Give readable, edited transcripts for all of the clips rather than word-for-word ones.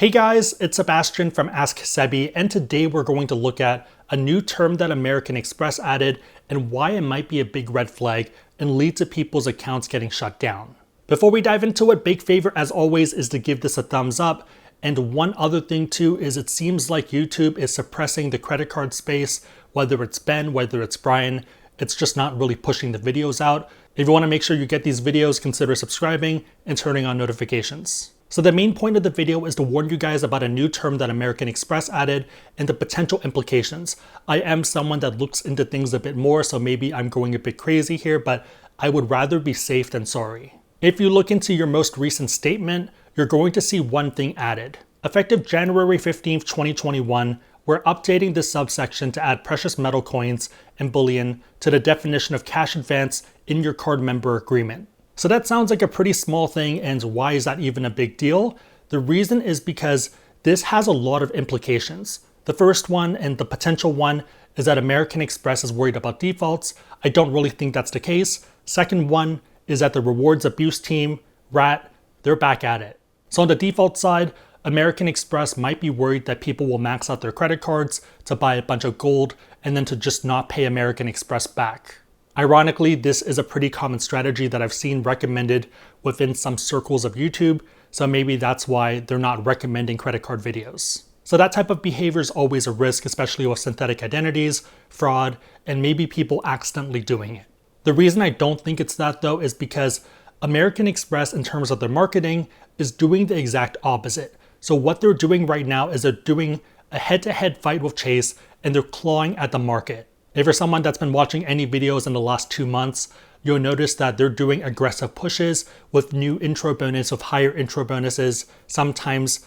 Hey guys, it's Sebastian from AskSebby, and today we're going to look at a new term that American Express added and why it might be a big red flag and lead to people's accounts getting shut down. Before we dive into it, big favor as always is to give this a thumbs up. And one other thing too is it seems like YouTube is suppressing the credit card space, whether it's Ben, whether it's Brian, it's just not really pushing the videos out. If you want to make sure you get these videos, consider subscribing and turning on notifications. So the main point of the video is to warn you guys about a new term that American Express added and the potential implications. I am someone that looks into things a bit more, so maybe I'm going a bit crazy here, but I would rather be safe than sorry. If you look into your most recent statement, you're going to see one thing added. Effective January 15th, 2021, we're updating this subsection to add precious metal coins and bullion to the definition of cash advance in your card member agreement. So that sounds like a pretty small thing, and why is that even a big deal? The reason is because this has a lot of implications. The first one, and the potential one, is that American Express is worried about defaults. I don't really think that's the case. Second one is that the rewards abuse team, Rat, they're back at it. So on the default side, American Express might be worried that people will max out their credit cards to buy a bunch of gold and then to just not pay American Express back. Ironically, this is a pretty common strategy that I've seen recommended within some circles of YouTube, so maybe that's why they're not recommending credit card videos. So that type of behavior is always a risk, especially with synthetic identities, fraud, and maybe people accidentally doing it. The reason I don't think it's that though is because American Express, in terms of their marketing, is doing the exact opposite. So what they're doing right now is they're doing a head-to-head fight with Chase and they're clawing at the market. If you're someone that's been watching any videos in the last 2 months, you'll notice that they're doing aggressive pushes with new intro bonus, with higher intro bonuses, sometimes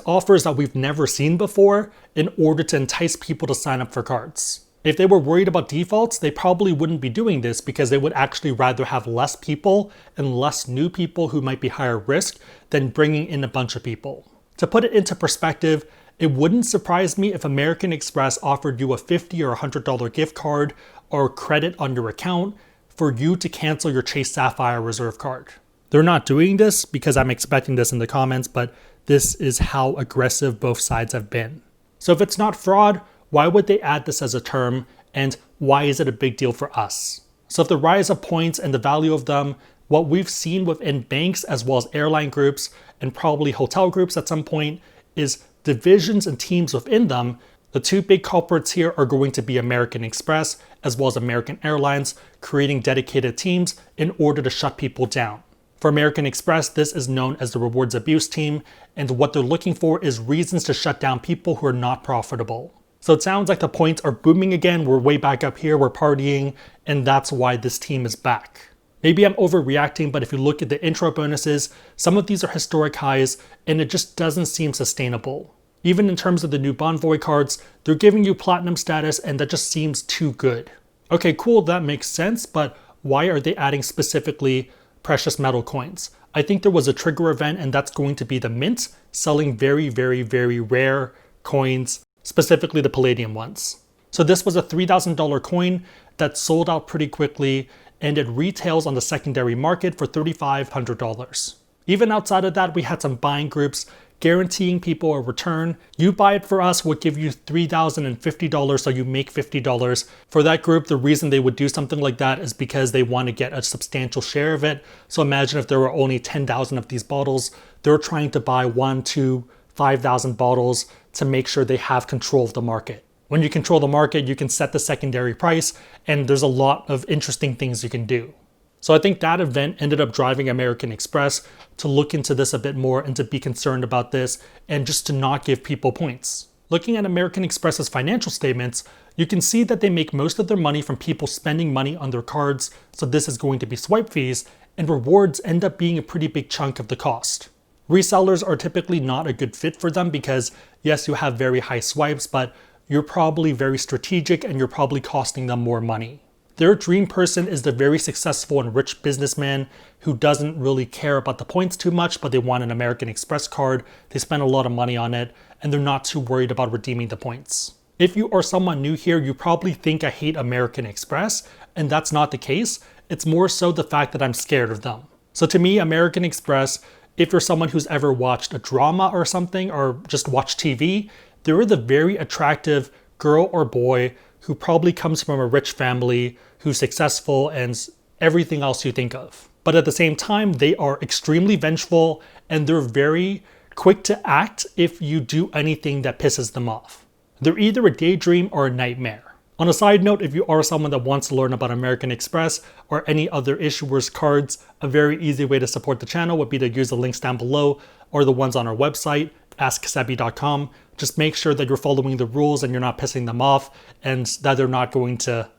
offers that we've never seen before in order to entice people to sign up for cards. If they were worried about defaults, they probably wouldn't be doing this because they would actually rather have less people and less new people who might be higher risk than bringing in a bunch of people. To put it into perspective, it wouldn't surprise me if American Express offered you a $50 or $100 gift card or credit on your account for you to cancel your Chase Sapphire Reserve card. They're not doing this because I'm expecting this in the comments, but this is how aggressive both sides have been. So if it's not fraud, why would they add this as a term, and why is it a big deal for us? So if the rise of points and the value of them, what we've seen within banks as well as airline groups and probably hotel groups at some point is divisions and teams within them. The two big culprits here are going to be American Express as well as American Airlines, creating dedicated teams in order to shut people down. For American Express, this is known as the rewards abuse team, and what they're looking for is reasons to shut down people who are not profitable. So it sounds like the points are booming again, we're way back up here, we're partying, and that's why this team is back. Maybe I'm overreacting, but if you look at the intro bonuses, some of these are historic highs and it just doesn't seem sustainable. Even in terms of the new Bonvoy cards, they're giving you platinum status and that just seems too good. Okay, cool, that makes sense, but why are they adding specifically precious metal coins? I think there was a trigger event and that's going to be the mint selling very, very, very rare coins, specifically the palladium ones. So this was a $3,000 coin that sold out pretty quickly and it retails on the secondary market for $3,500. Even outside of that, we had some buying groups guaranteeing people a return. You buy it for us, we'll give you $3,050, so you make $50. For that group, the reason they would do something like that is because they want to get a substantial share of it. So imagine if there were only 10,000 of these bottles, they're trying to buy 1, 2, 5,000 bottles to make sure they have control of the market. When you control the market, you can set the secondary price, and there's a lot of interesting things you can do. So I think that event ended up driving American Express to look into this a bit more and to be concerned about this and just to not give people points. Looking at American Express's financial statements, you can see that they make most of their money from people spending money on their cards, so this is going to be swipe fees, and rewards end up being a pretty big chunk of the cost. Resellers are typically not a good fit for them because yes, you have very high swipes, but you're probably very strategic and you're probably costing them more money. Their dream person is the very successful and rich businessman who doesn't really care about the points too much, but they want an American Express card, they spend a lot of money on it, and they're not too worried about redeeming the points. If you are someone new here, you probably think I hate American Express, and that's not the case. It's more so the fact that I'm scared of them. So to me, American Express if you're someone who's ever watched a drama or something, or just watched TV, they're the very attractive girl or boy who probably comes from a rich family, who's successful and everything else you think of. But at the same time, they are extremely vengeful and they're very quick to act if you do anything that pisses them off. They're either a daydream or a nightmare. On a side note, if you are someone that wants to learn about American Express or any other issuers' cards, a very easy way to support the channel would be to use the links down below or the ones on our website, AskSebby.com. Just make sure that you're following the rules and you're not pissing them off and that they're not going to...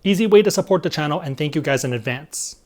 Easy way to support the channel, and thank you guys in advance.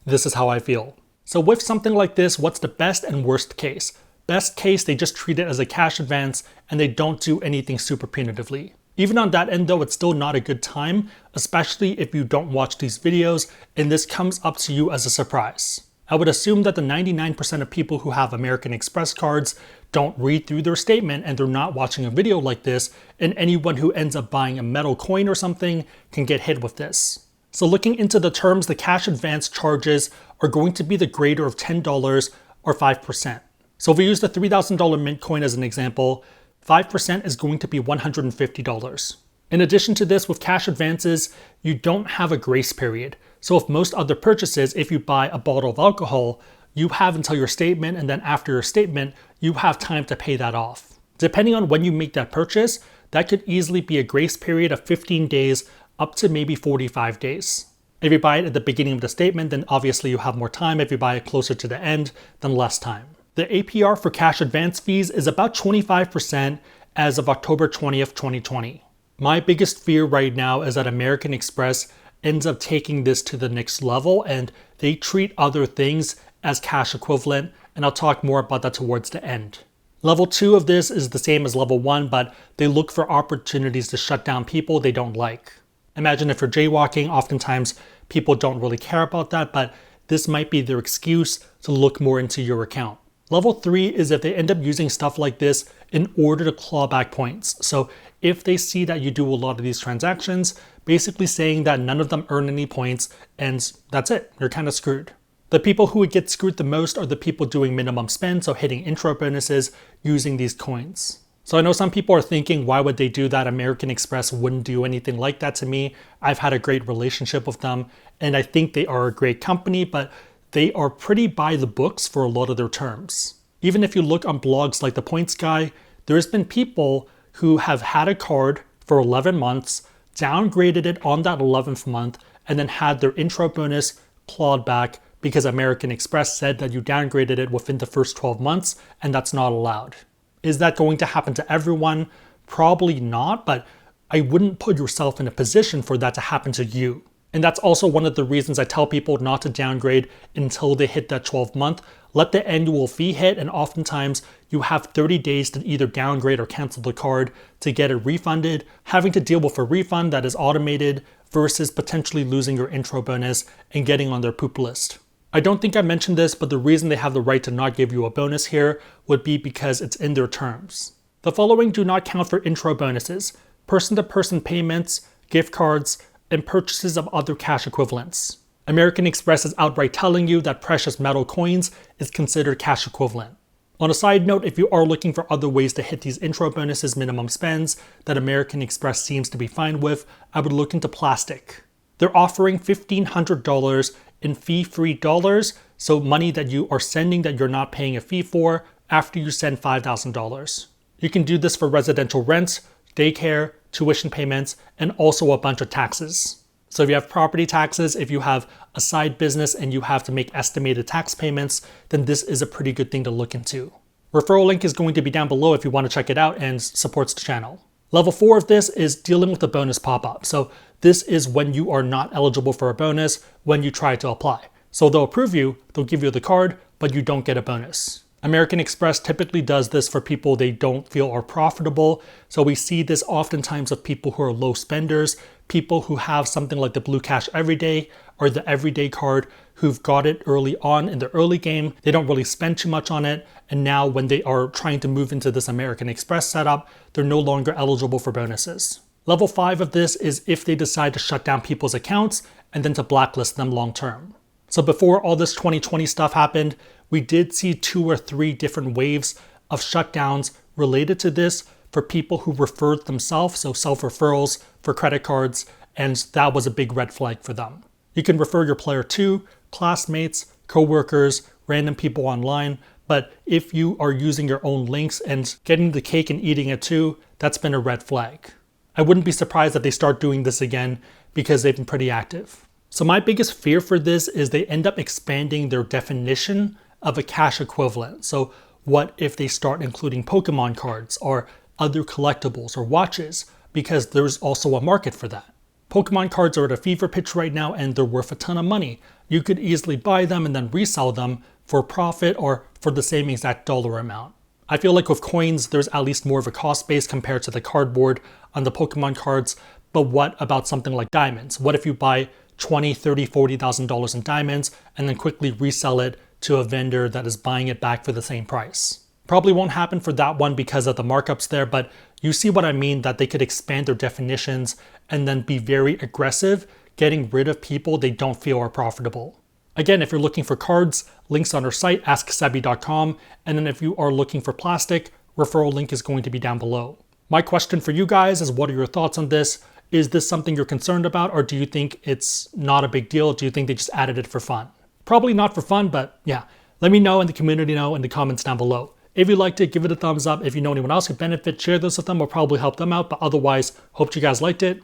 This is how I feel. So with something like this, what's the best and worst case? Best case, they just treat it as a cash advance and they don't do anything super punitively. Even on that end though, it's still not a good time, especially if you don't watch these videos and this comes up to you as a surprise. I would assume that the 99% of people who have American Express cards don't read through their statement and they're not watching a video like this, and anyone who ends up buying a metal coin or something can get hit with this. So looking into the terms, the cash advance charges are going to be the greater of $10 or 5%. So if we use the $3,000 mint coin as an example, 5% is going to be $150. In addition to this, with cash advances, you don't have a grace period. So if most other purchases, if you buy a bottle of alcohol, you have until your statement, and then after your statement, you have time to pay that off. Depending on when you make that purchase, that could easily be a grace period of 15 days up to maybe 45 days. If you buy it at the beginning of the statement, then obviously you have more time. If you buy it closer to the end, then less time. The APR for cash advance fees is about 25% as of October 20th, 2020. My biggest fear right now is that American Express ends up taking this to the next level and they treat other things as cash equivalent, and I'll talk more about that towards the end. Level 2 of this is the same as level 1, but they look for opportunities to shut down people they don't like. Imagine if you're jaywalking, oftentimes people don't really care about that, but this might be their excuse to look more into your account. Level 3 is if they end up using stuff like this in order to claw back points. So if they see that you do a lot of these transactions, basically saying that none of them earn any points and that's it, you're kind of screwed. The people who would get screwed the most are the people doing minimum spend, so hitting intro bonuses using these coins. So I know some people are thinking, why would they do that? American Express wouldn't do anything like that to me. I've had a great relationship with them and I think they are a great company, but they are pretty by the books for a lot of their terms. Even if you look on blogs like The Points Guy, there's been people who have had a card for 11 months, downgraded it on that 11th month, and then had their intro bonus clawed back because American Express said that you downgraded it within the first 12 months, and that's not allowed. Is that going to happen to everyone? Probably not, but I wouldn't put yourself in a position for that to happen to you. And that's also one of the reasons I tell people not to downgrade until they hit that 12th month. Let the annual fee hit, and oftentimes you have 30 days to either downgrade or cancel the card to get it refunded, having to deal with a refund that is automated versus potentially losing your intro bonus and getting on their poop list. I don't think I mentioned this, but the reason they have the right to not give you a bonus here would be because it's in their terms. The following do not count for intro bonuses: person-to-person payments, gift cards, and purchases of other cash equivalents. American Express is outright telling you that precious metal coins is considered cash equivalent. On a side note, if you are looking for other ways to hit these intro bonuses minimum spends that American Express seems to be fine with, I would look into plastic. They're offering $1,500 in fee-free dollars, so money that you are sending that you're not paying a fee for after you send $5,000. You can do this for residential rents, daycare, tuition payments, and also a bunch of taxes. So if you have property taxes, if you have a side business and you have to make estimated tax payments, then this is a pretty good thing to look into. Referral link is going to be down below if you want to check it out and supports the channel. Level 4 of this is dealing with the bonus pop-up. So this is when you are not eligible for a bonus when you try to apply. So they'll approve you, they'll give you the card, but you don't get a bonus. American Express typically does this for people they don't feel are profitable. So we see this oftentimes of people who are low spenders, people who have something like the Blue Cash Everyday or the Everyday card who've got it early on in the early game. They don't really spend too much on it. And now when they are trying to move into this American Express setup, they're no longer eligible for bonuses. Level 5 of this is if they decide to shut down people's accounts and then to blacklist them long term. So before all this 2020 stuff happened, we did see 2 or 3 different waves of shutdowns related to this for people who referred themselves, so self-referrals for credit cards, and that was a big red flag for them. You can refer your player to classmates, coworkers, random people online, but if you are using your own links and getting the cake and eating it too, that's been a red flag. I wouldn't be surprised if they start doing this again because they've been pretty active. So my biggest fear for this is they end up expanding their definition of a cash equivalent. So what if they start including Pokemon cards or other collectibles or watches, because there's also a market for that. Pokemon cards are at a fever pitch right now and they're worth a ton of money. You could easily buy them and then resell them for profit or for the same exact dollar amount. I feel like with coins, there's at least more of a cost base compared to the cardboard on the Pokemon cards. But what about something like diamonds? What if you buy $20,000, $30,000, $40,000 in diamonds and then quickly resell it to a vendor that is buying it back for the same price? Probably won't happen for that one because of the markups there, but you see what I mean, that they could expand their definitions and then be very aggressive, getting rid of people they don't feel are profitable. Again, if you're looking for cards, links on our site, AskSebby.com, and then if you are looking for plastic, referral link is going to be down below. My question for you guys is, what are your thoughts on this? Is this something you're concerned about, or do you think it's not a big deal? Do you think they just added it for fun? Probably not for fun, but yeah, let me know in the community in the comments down below. If you liked it, give it a thumbs up. If you know anyone else who benefit, share this with them. Will probably help them out. But otherwise, hope you guys liked it.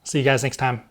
See you guys next time.